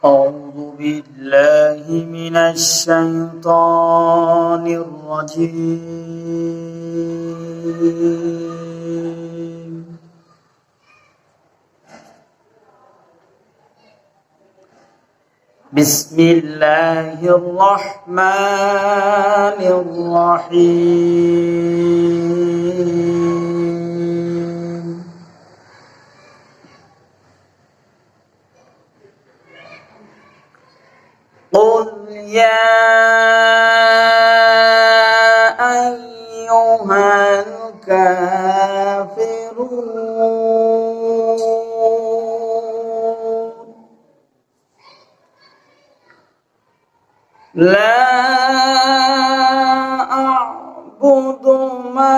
أعوذ بالله من الشيطان الرجيم. بسم الله الرحمن الرحيم. قل يا أيها الكافرون لا أعبد ما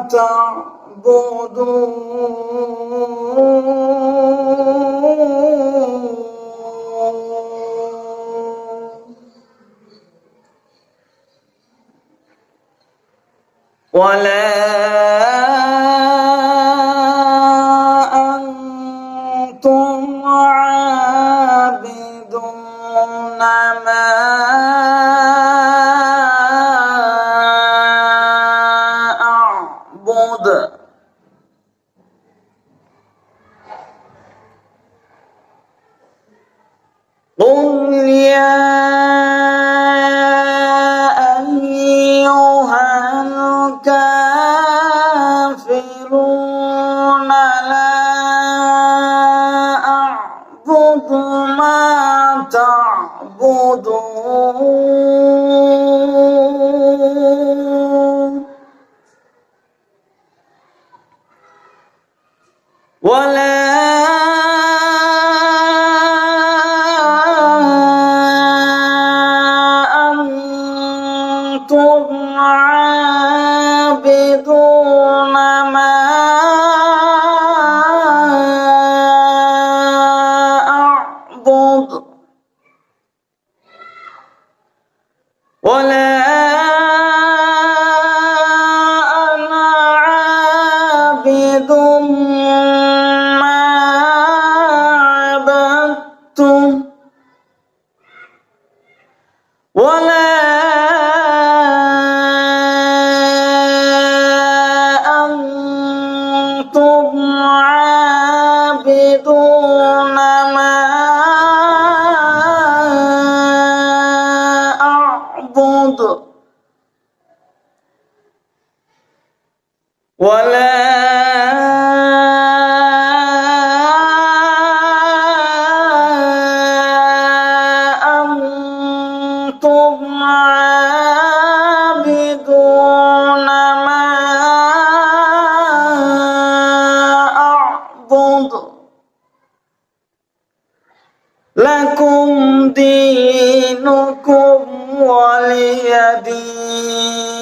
تعبدون ولا أنتم عابدون ما أعبد قل يا أيها الكافرون لا أعبد ما تعبدون ولا أنتم عابدون ما أعبد ولا أنا عابد ما عبدتم ولا أنتم عابدون ما أعبد ولا أنتم عابدون ما أعبد لكم دينكم ولي دين.